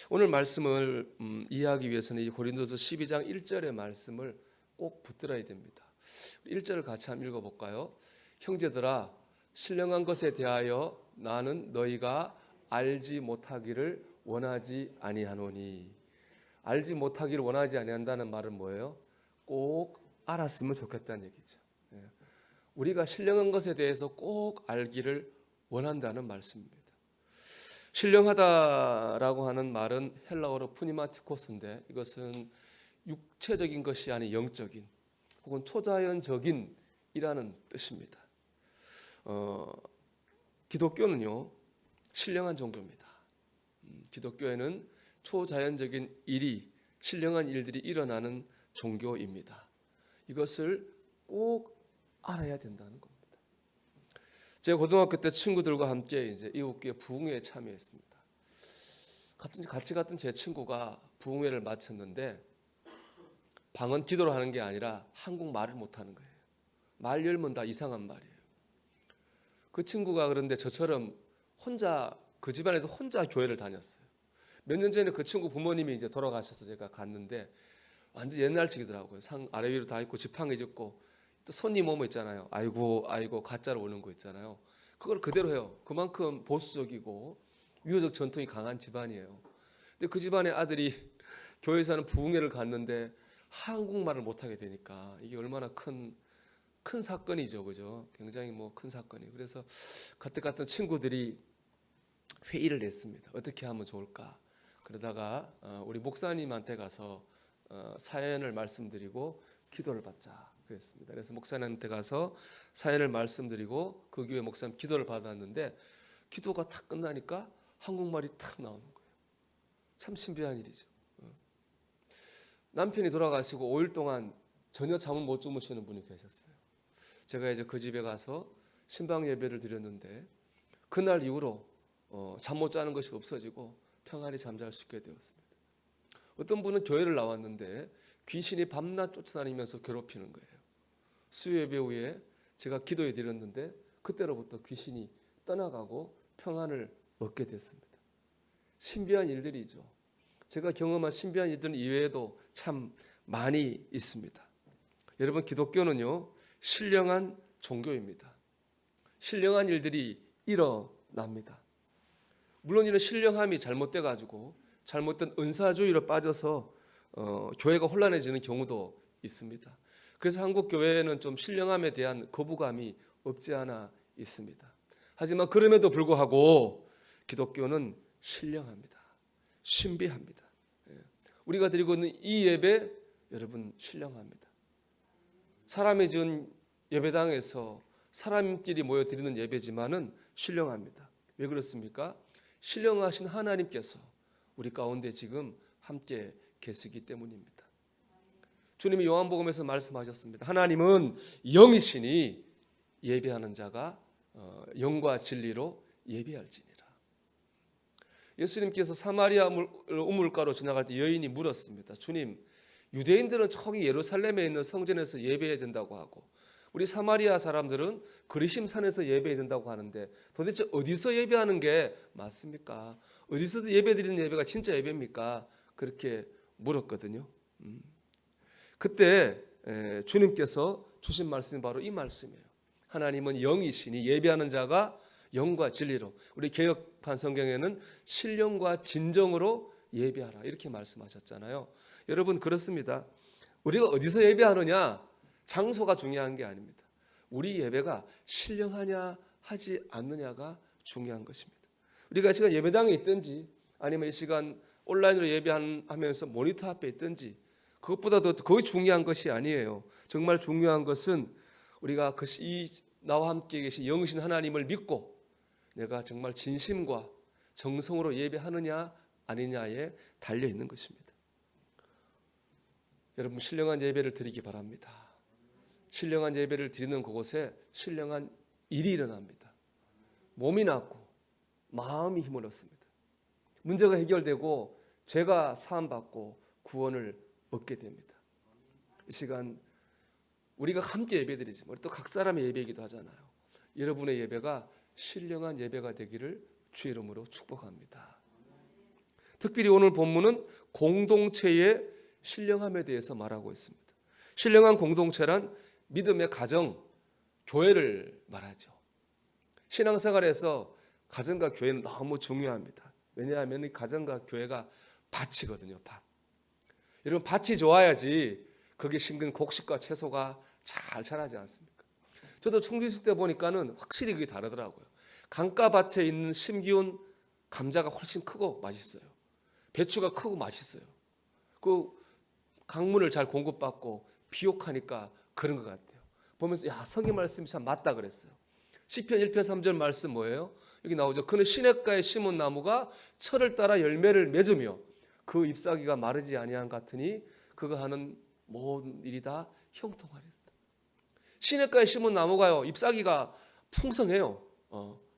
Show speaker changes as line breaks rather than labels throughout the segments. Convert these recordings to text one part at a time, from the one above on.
오늘 말씀을 이해하기 위해서는 이 고린도서 12장 1절의 말씀을 꼭 붙들어야 됩니다. 1절을 같이 한번 읽어볼까요? 형제들아, 신령한 것에 대하여 나는 너희가 알지 못하기를 원하지 아니하노니. 알지 못하기를 원하지 아니한다는 말은 뭐예요? 꼭 알았으면 좋겠다는 얘기죠. 우리가 신령한 것에 대해서 꼭 알기를 원한다는 말씀입니다. 신령하다라고 하는 말은 헬라어로 푸니마티코스인데 이것은 육체적인 것이 아닌 영적인 혹은 초자연적인이라는 뜻입니다. 기독교는요 신령한 종교입니다. 기독교에는 초자연적인 일이 신령한 일들이 일어나는 종교입니다. 이것을 꼭 알아야 된다는 겁니다. 제가 고등학교 때 친구들과 함께 이제 이웃교회 부흥회에 참여했습니다. 같이 갔던 제 친구가 부흥회를 마쳤는데 방언 기도를 하는 게 아니라 한국말을 못하는 거예요. 말 열면 다 이상한 말이에요. 그 친구가 그런데 저처럼 혼자 그 집안에서 혼자 교회를 다녔어요. 몇 년 전에 그 친구 부모님이 이제 돌아가셔서 제가 갔는데 완전 옛날식이더라고요. 상 아래 위로 다 있고 지팡이 짚고 또 손님 오면 있잖아요. 아이고 가짜로 오는 거 있잖아요. 그걸 그대로 해요. 그만큼 보수적이고 유교적 전통이 강한 집안이에요. 근데 그 집안의 아들이 교회에서 하는 부흥회를 갔는데 한국말을 못하게 되니까 이게 얼마나 큰 사건이죠, 그죠? 굉장히 큰 사건이. 그래서 그때 갔던 친구들이 회의를 했습니다. 어떻게 하면 좋을까? 그러다가 우리 목사님한테 가서 사연을 말씀드리고 기도를 받자. 그랬습니다. 그래서 목사님한테 가서 사연을 말씀드리고 그 교회 목사님 기도를 받았는데 기도가 탁 끝나니까 한국말이 탁 나오는 거예요. 참 신비한 일이죠. 남편이 돌아가시고 5일 동안 전혀 잠을 못 주무시는 분이 계셨어요. 제가 이제 그 집에 가서 신방 예배를 드렸는데 그날 이후로 잠 못 자는 것이 없어지고 평안히 잠잘 수 있게 되었습니다. 어떤 분은 교회를 나왔는데 귀신이 밤낮 쫓아다니면서 괴롭히는 거예요. 수요 예배 후에 제가 기도해 드렸는데 그때로부터 귀신이 떠나가고 평안을 얻게 됐습니다. 신비한 일들이죠. 제가 경험한 신비한 일들은 이외에도 참 많이 있습니다. 여러분, 기독교는요 신령한 종교입니다. 신령한 일들이 일어납니다. 물론 이런 신령함이 잘못돼 가지고 잘못된 은사주의로 빠져서 교회가 혼란해지는 경우도 있습니다. 그래서 한국 교회는 좀 신령함에 대한 거부감이 없지 않아 있습니다. 하지만 그럼에도 불구하고 기독교는 신령합니다. 신비합니다. 우리가 드리고 있는 이 예배 여러분 신령합니다. 사람이 지은 예배당에서 사람끼리 모여 드리는 예배지만은 신령합니다. 왜 그렇습니까? 신령하신 하나님께서 우리 가운데 지금 함께 계시기 때문입니다. 주님이 요한복음에서 말씀하셨습니다. 하나님은 영이시니 예배하는 자가 영과 진리로 예배할지니라. 예수님께서 사마리아 우물가로 지나갈 때 여인이 물었습니다. 주님, 유대인들은 저기 예루살렘에 있는 성전에서 예배해야 된다고 하고 우리 사마리아 사람들은 그리심 산에서 예배해야 된다고 하는데 도대체 어디서 예배하는 게 맞습니까? 어디서 예배드리는 예배가 진짜 예배입니까? 그렇게 물었거든요. 그때 주님께서 주신 말씀이 바로 이 말씀이에요. 하나님은 영이시니 예배하는 자가 영과 진리로, 우리 개역판 성경에는 신령과 진정으로 예배하라 이렇게 말씀하셨잖아요. 여러분, 그렇습니다. 우리가 어디서 예배하느냐 장소가 중요한 게 아닙니다. 우리 예배가 신령하냐 하지 않느냐가 중요한 것입니다. 우리가 이 시간 예배당에 있든지 아니면 이 시간 온라인으로 예배하면서 모니터 앞에 있든지 그것보다도 거의 중요한 것이 아니에요. 정말 중요한 것은 우리가 나와 함께 계신 영이신 하나님을 믿고 내가 정말 진심과 정성으로 예배하느냐 아니냐에 달려 있는 것입니다. 여러분, 신령한 예배를 드리기 바랍니다. 신령한 예배를 드리는 그곳에 신령한 일이 일어납니다. 몸이 낫고 마음이 힘을 얻습니다. 문제가 해결되고 죄가 사함받고 구원을 얻게 됩니다. 이 시간 우리가 함께 예배드리지만 우리 또 각 사람의 예배이기도 하잖아요. 여러분의 예배가 신령한 예배가 되기를 주의 이름으로 축복합니다. 특별히 오늘 본문은 공동체의 신령함에 대해서 말하고 있습니다. 신령한 공동체란 믿음의 가정, 교회를 말하죠. 신앙생활에서 가정과 교회는 너무 중요합니다. 왜냐하면 이 가정과 교회가 밭이거든요. 밭. 여러분, 밭이 좋아야지 거기 심긴 곡식과 채소가 잘 자라지 않습니까? 저도 충주 있을 때 보니까는 확실히 그게 다르더라고요. 강가밭에 있는 심기운 감자가 훨씬 크고 맛있어요. 배추가 크고 맛있어요. 그 강물을 잘 공급받고 비옥하니까 그런 것 같아요. 보면서 성경 말씀이 참 맞다 그랬어요. 시편 1편 3절 말씀 뭐예요? 여기 나오죠. 그는 시냇가에 심은 나무가 철을 따라 열매를 맺으며 그 잎사귀가 마르지 아니한 같으니 그가 하는 모든 일이 다 형통하리다. 시냇가에 심은 나무가요, 잎사귀가 풍성해요.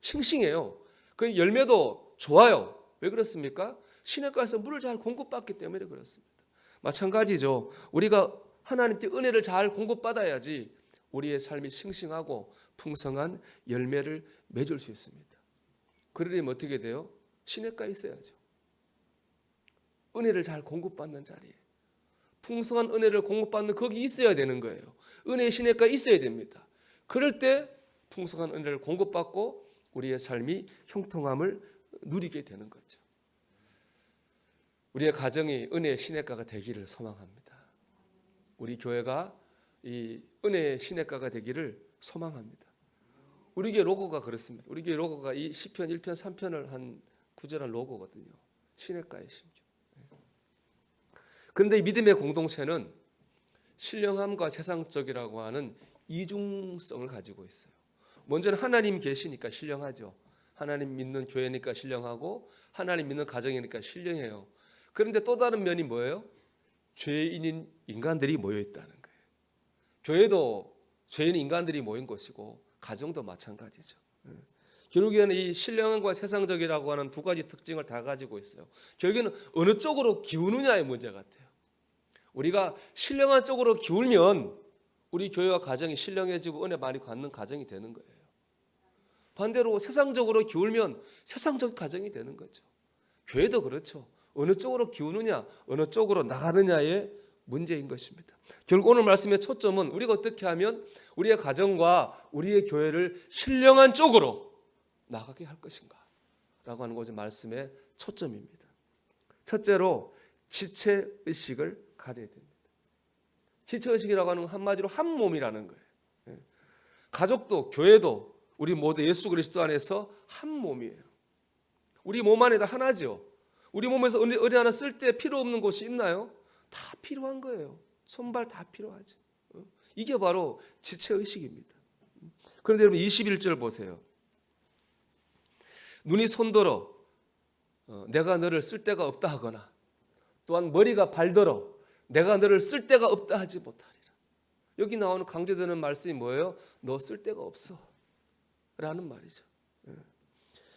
싱싱해요. 그 열매도 좋아요. 왜 그렇습니까? 시냇가에서 물을 잘 공급받기 때문에 그렇습니다. 마찬가지죠. 우리가 하나님께 은혜를 잘 공급받아야지 우리의 삶이 싱싱하고 풍성한 열매를 맺을 수 있습니다. 그러려면 어떻게 돼요? 시냇가에 있어야죠. 은혜를 잘 공급받는 자리에, 풍성한 은혜를 공급받는 거기 있어야 되는 거예요. 은혜의 시냇가에 있어야 됩니다. 그럴 때 풍성한 은혜를 공급받고 우리의 삶이 형통함을 누리게 되는 거죠. 우리의 가정이 은혜의 시냇가가 되기를 소망합니다. 우리 교회가 이 은혜의 시냇가가 되기를 소망합니다. 우리 교회 로고가 그렇습니다. 우리 교회 로고가 이 시편 1편 3편을 한 구절한 로고거든요. 시냇가의 심겨. 그런데 이 믿음의 공동체는 신령함과 세상적이라고 하는 이중성을 가지고 있어요. 먼저는 하나님 계시니까 신령하죠. 하나님 믿는 교회니까 신령하고 하나님 믿는 가정이니까 신령해요. 그런데 또 다른 면이 뭐예요? 죄인인 인간들이 모여 있다는 거예요. 교회도 죄인 인간들이 모인 곳이고 가정도 마찬가지죠. 결국에는 이 신령함과 세상적이라고 하는 두 가지 특징을 다 가지고 있어요. 결국에는 어느 쪽으로 기우느냐의 문제 같아요. 우리가 신령한 쪽으로 기울면 우리 교회와 가정이 신령해지고 은혜 많이 받는 가정이 되는 거예요. 반대로 세상적으로 기울면 세상적 가정이 되는 거죠. 교회도 그렇죠. 어느 쪽으로 기우느냐, 어느 쪽으로 나가느냐의 문제인 것입니다. 결국 오늘 말씀의 초점은 우리가 어떻게 하면 우리의 가정과 우리의 교회를 신령한 쪽으로 나가게 할 것인가 라고 하는 것이 말씀의 초점입니다. 첫째로 지체의식을 가져야 됩니다. 지체의식이라고 하는 건 한마디로 한 몸이라는 거예요. 가족도 교회도 우리 모두 예수 그리스도 안에서 한 몸이에요. 우리 몸 안에 다 하나죠. 우리 몸에서 어디 하나 쓸 때 필요 없는 곳이 있나요? 다 필요한 거예요. 손발 다 필요하죠. 이게 바로 지체의식입니다. 그런데 여러분 21절 보세요. 눈이 손들어 내가 너를 쓸 데가 없다 하거나 또한 머리가 발들어 내가 너를 쓸 데가 없다 하지 못하리라. 여기 나오는 강조되는 말씀이 뭐예요? 너 쓸 데가 없어 라는 말이죠.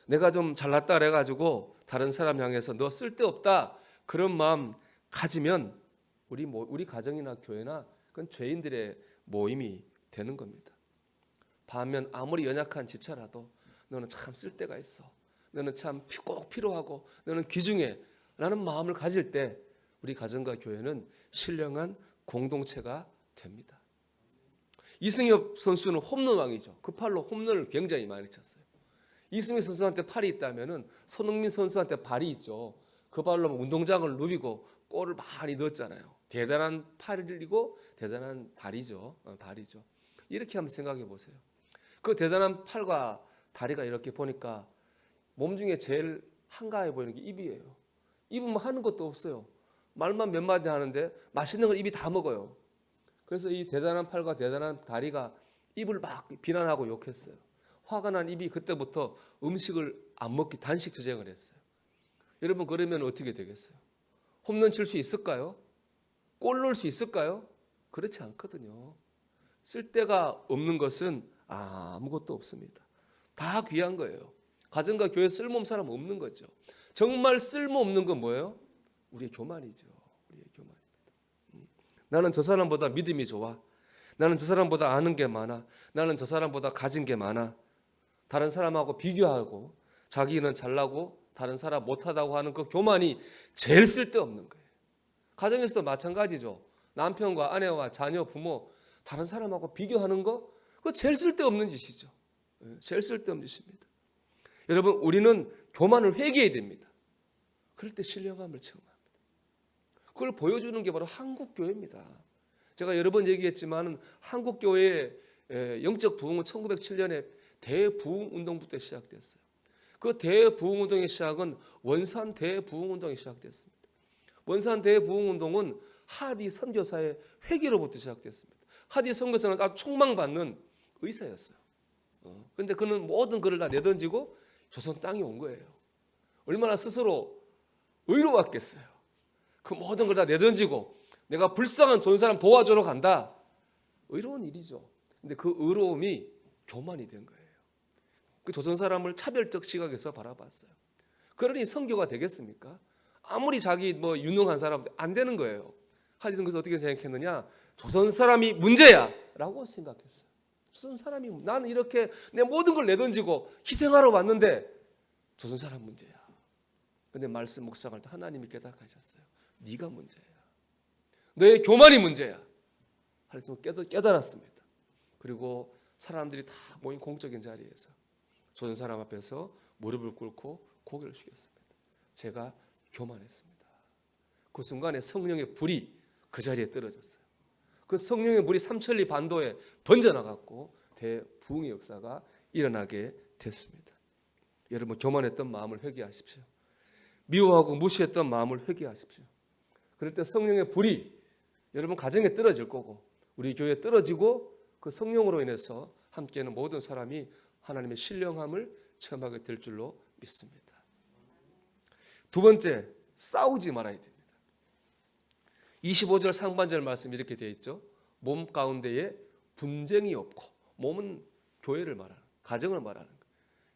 내가 좀 잘났다 그래가지고 다른 사람 향해서 너 쓸 데 없다 그런 마음 가지면 우리 가정이나 교회나 그건 죄인들의 모임이 되는 겁니다. 반면 아무리 연약한 지체라도 너는 참 쓸 데가 있어. 너는 참 꼭 필요하고 너는 귀중해 라는 마음을 가질 때 우리 가정과 교회는 신령한 공동체가 됩니다. 이승엽 선수는 홈런왕이죠. 그 팔로 홈런을 굉장히 많이 쳤어요. 이승엽 선수한테 팔이 있다면 손흥민 선수한테 발이 있죠. 그 발로 운동장을 누비고 골을 많이 넣었잖아요. 대단한 팔이고 대단한 다리죠. 발이죠. 이렇게 한번 생각해 보세요. 그 대단한 팔과 다리가 이렇게 보니까 몸 중에 제일 한가해 보이는 게 입이에요. 입은 뭐 하는 것도 없어요. 말만 몇 마디 하는데 맛있는 걸 입이 다 먹어요. 그래서 이 대단한 팔과 대단한 다리가 입을 막 비난하고 욕했어요. 화가 난 입이 그때부터 음식을 안 먹기 단식 투쟁을 했어요. 여러분 그러면 어떻게 되겠어요? 홈런 칠 수 있을까요? 골 넣을 수 있을까요? 그렇지 않거든요. 쓸데가 없는 것은 아무것도 없습니다. 다 귀한 거예요. 가정과 교회 쓸모없는 사람 없는 거죠. 정말 쓸모없는 건 뭐예요? 우리의 교만이죠. 우리의 교만입니다. 나는 저 사람보다 믿음이 좋아. 나는 저 사람보다 아는 게 많아. 나는 저 사람보다 가진 게 많아. 다른 사람하고 비교하고 자기는 잘나고 다른 사람 못하다고 하는 그 교만이 제일 쓸데없는 거예요. 가정에서도 마찬가지죠. 남편과 아내와 자녀, 부모 다른 사람하고 비교하는 거 그거 제일 쓸데없는 짓이죠. 제일 쓸데없는 짓입니다. 여러분 우리는 교만을 회개해야 됩니다. 그럴 때 신령함을 체험합니다. 그걸 보여주는 게 바로 한국교회입니다. 제가 여러 번 얘기했지만 한국교회의 영적 부흥은 1907년에 대부흥운동부터 시작됐어요. 그 대부흥운동의 시작은 원산 대부흥운동이 시작됐습니다. 원산 대부흥운동은 하디 선교사의 회개로부터 시작됐습니다. 하디 선교사는 아주 총망받는 의사였어요. 그런데 그는 모든 것을 다 내던지고 조선 땅에 온 거예요. 얼마나 스스로 의로웠겠어요. 그 모든 걸 다 내던지고 내가 불쌍한 좋은 사람 도와주러 간다. 의로운 일이죠. 근데 그 의로움이 교만이 된 거예요. 그 조선 사람을 차별적 시각에서 바라봤어요. 그러니 선교가 되겠습니까? 아무리 자기 유능한 사람도 안 되는 거예요. 하디슨 그래서 어떻게 생각했느냐? 조선 사람이 문제야 라고 생각했어요. 조선 사람이 나는 이렇게 내 모든 걸 내던지고 희생하러 왔는데 조선 사람 문제야. 근데 말씀 묵상할 때 하나님이 깨닫게 하셨어요. 네가 문제야. 너의 교만이 문제야. 하디슨 깨달았습니다. 그리고 사람들이 다 모인 공적인 자리에서 조선 사람 앞에서 무릎을 꿇고 고개를 숙였습니다. 제가 교만했습니다. 그 순간에 성령의 불이 그 자리에 떨어졌어요. 그 성령의 불이 삼천리 반도에 번져나갔고 대부흥의 역사가 일어나게 됐습니다. 여러분 교만했던 마음을 회개하십시오. 미워하고 무시했던 마음을 회개하십시오. 그럴 때 성령의 불이 여러분 가정에 떨어질 거고 우리 교회에 떨어지고 그 성령으로 인해서 함께하는 모든 사람이 하나님의 신령함을 체험하게 될 줄로 믿습니다. 두 번째, 싸우지 말아야 됩니다. 25절 상반절 말씀 이렇게 되어 있죠. 몸 가운데에 분쟁이 없고, 몸은 교회를 말하는, 가정을 말하는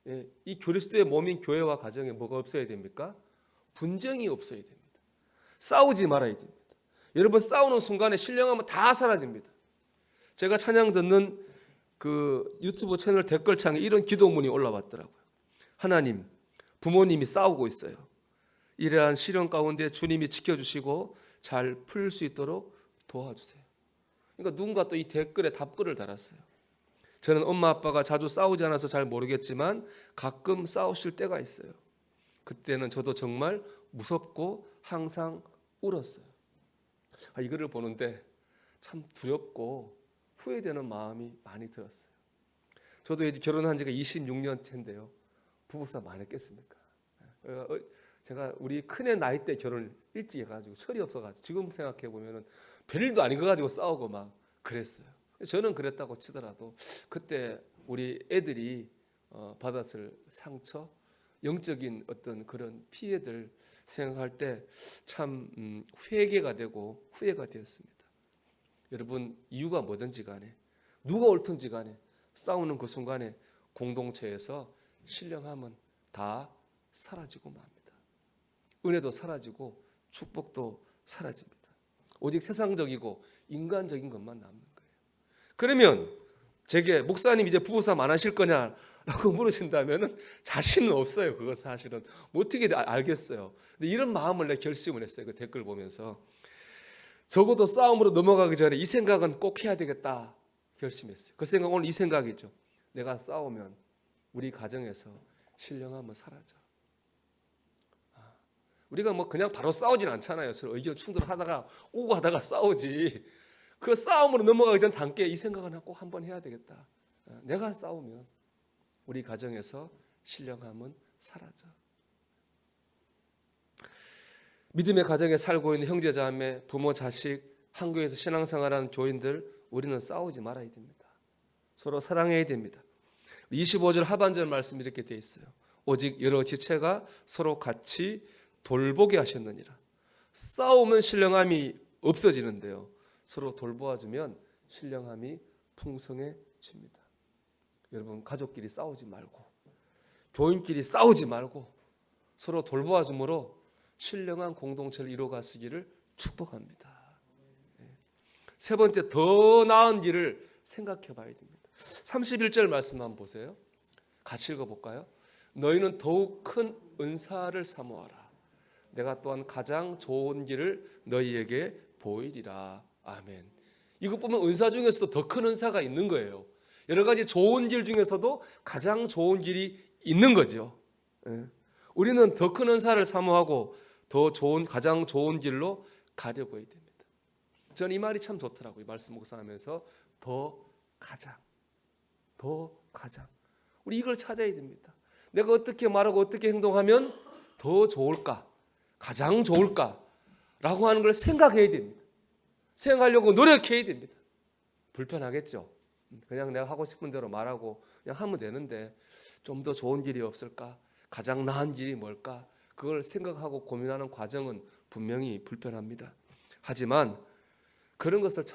거예요. 이 그리스도의 몸인 교회와 가정에 뭐가 없어야 됩니까? 분쟁이 없어야 됩니다. 싸우지 말아야 됩니다. 여러분 싸우는 순간에 신령함은 다 사라집니다. 제가 찬양 듣는 그 유튜브 채널 댓글창에 이런 기도문이 올라왔더라고요. 하나님, 부모님이 싸우고 있어요. 이러한 시련 가운데 주님이 지켜주시고 잘 풀 수 있도록 도와주세요. 그러니까 누군가 또 이 댓글에 답글을 달았어요. 저는 엄마 아빠가 자주 싸우지 않아서 잘 모르겠지만 가끔 싸우실 때가 있어요. 그때는 저도 정말 무섭고 항상 울었어요. 이거를 보는데 참 두렵고 후회되는 마음이 많이 들었어요. 저도 이제 결혼한 지가 26년째인데요. 부부싸움 많이 했겠습니까? 제가 우리 큰애 나이 때 결혼을 일찍 해가지고 철이 없어가지고 지금 생각해 보면은 별일도 아닌 거 가지고 싸우고 막 그랬어요. 저는 그랬다고 치더라도 그때 우리 애들이 받았을 상처, 영적인 어떤 그런 피해들 생각할 때 참 회개가 되고 후회가 되었습니다. 여러분 이유가 뭐든지 간에 누가 옳든지 간에 싸우는 그 순간에 공동체에서 신령함은 다 사라지고 맙니다. 은혜도 사라지고 축복도 사라집니다. 오직 세상적이고 인간적인 것만 남는 거예요. 그러면 제게 목사님 이제 부부싸움 안 하실 거냐라고 물으신다면 자신은 없어요. 그거 사실은 어떻게 알겠어요. 근데 이런 마음을 내 결심을 했어요. 그 댓글 보면서 적어도 싸움으로 넘어가기 전에 이 생각은 꼭 해야 되겠다 결심했어요. 그 생각 오늘 이 생각이죠. 내가 싸우면 우리 가정에서 신령함은 사라져. 우리가 그냥 바로 싸우진 않잖아요. 서로 의견 충돌하다가 오고 하다가 싸우지. 그 싸움으로 넘어가기 전 단계에 이 생각은 꼭 한번 해야 되겠다. 내가 싸우면 우리 가정에서 신령함은 사라져. 믿음의 가정에 살고 있는 형제자매, 부모, 자식, 한교회에서 신앙생활하는 교인들 우리는 싸우지 말아야 됩니다. 서로 사랑해야 됩니다. 25절 하반절 말씀 이렇게 되어 있어요. 오직 여러 지체가 서로 같이 돌보게 하셨느니라. 싸우면 신령함이 없어지는데요. 서로 돌보아주면 신령함이 풍성해집니다. 여러분 가족끼리 싸우지 말고 교인끼리 싸우지 말고 서로 돌보아줌으로 신령한 공동체를 이루어가시기를 축복합니다. 세 번째 더 나은 길을 생각해 봐야 됩니다. 31절 말씀 한번 보세요. 같이 읽어볼까요? 너희는 더욱 큰 은사를 사모하라. 내가 또한 가장 좋은 길을 너희에게 보이리라. 아멘. 이것 보면 은사 중에서도 더 큰 은사가 있는 거예요. 여러 가지 좋은 길 중에서도 가장 좋은 길이 있는 거죠. 우리는 더 큰 은사를 사모하고 더 좋은, 가장 좋은 길로 가려고 해야 됩니다. 저는 이 말이 참 좋더라고요. 이 말씀 묵상하면서 더 가장. 우리 이걸 찾아야 됩니다. 내가 어떻게 말하고 어떻게 행동하면 더 좋을까? 가장 좋을까? 라고 하는 걸 생각해야 됩니다. 생각하려고 노력해야 됩니다. 불편하겠죠. 그냥 내가 하고 싶은 대로 말하고 그냥 하면 되는데 좀 더 좋은 길이 없을까? 가장 나은 길이 뭘까? 그걸 생각하고 고민하는 과정은 분명히 불편합니다. 하지만 그런 것을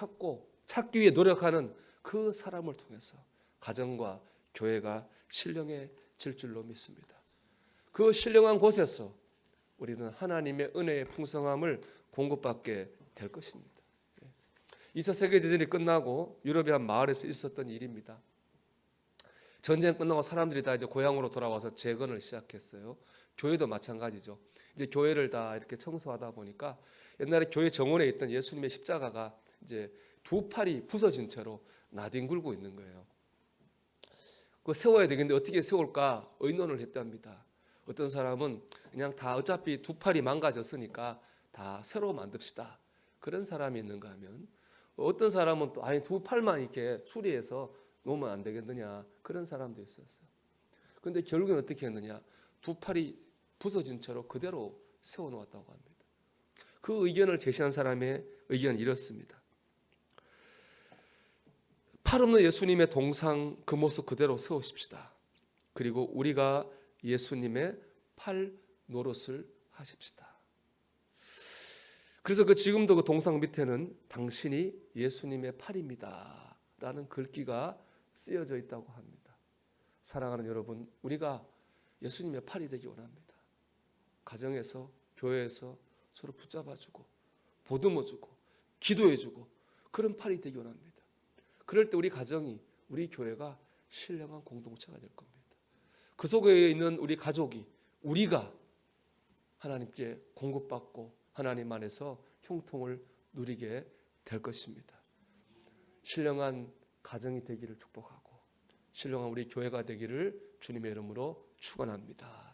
찾기 위해 노력하는 그 사람을 통해서 가정과 교회가 신령해질 줄로 믿습니다. 그 신령한 곳에서 우리는 하나님의 은혜의 풍성함을 공급받게 될 것입니다. 2차 세계대전이 끝나고 유럽의 한 마을에서 있었던 일입니다. 전쟁 끝나고 사람들이 다 이제 고향으로 돌아와서 재건을 시작했어요. 교회도 마찬가지죠. 이제 교회를 다 이렇게 청소하다 보니까 옛날에 교회 정원에 있던 예수님의 십자가가 이제 두 팔이 부서진 채로 나뒹굴고 있는 거예요. 그거 세워야 되겠는데 어떻게 세울까 의논을 했답니다. 어떤 사람은 그냥 다 어차피 두 팔이 망가졌으니까 다 새로 만듭시다. 그런 사람이 있는가 하면 어떤 사람은 또 아니 두 팔만 이렇게 수리해서 놓으면 안 되겠느냐 그런 사람도 있었어요. 그런데 결국엔 어떻게 했느냐 두 팔이 부서진 채로 그대로 세워놓았다고 합니다. 그 의견을 제시한 사람의 의견은 이렇습니다. 팔 없는 예수님의 동상 그 모습 그대로 세우십시다. 그리고 우리가 예수님의 팔 노릇을 하십시다. 그래서 지금도 그 동상 밑에는 당신이 예수님의 팔입니다 라는 글귀가 쓰여져 있다고 합니다. 사랑하는 여러분, 우리가 예수님의 팔이 되기 원합니다. 가정에서, 교회에서 서로 붙잡아주고 보듬어주고 기도해주고 그런 팔이 되기 원합니다. 그럴 때 우리 가정이, 우리 교회가 신령한 공동체가 될 겁니다. 그 속에 있는 우리 가족이, 우리가 하나님께 공급받고 하나님 안에서 형통을 누리게 될 것입니다. 신령한 가정이 되기를 축복하고 신령한 우리 교회가 되기를 주님의 이름으로 축원합니다.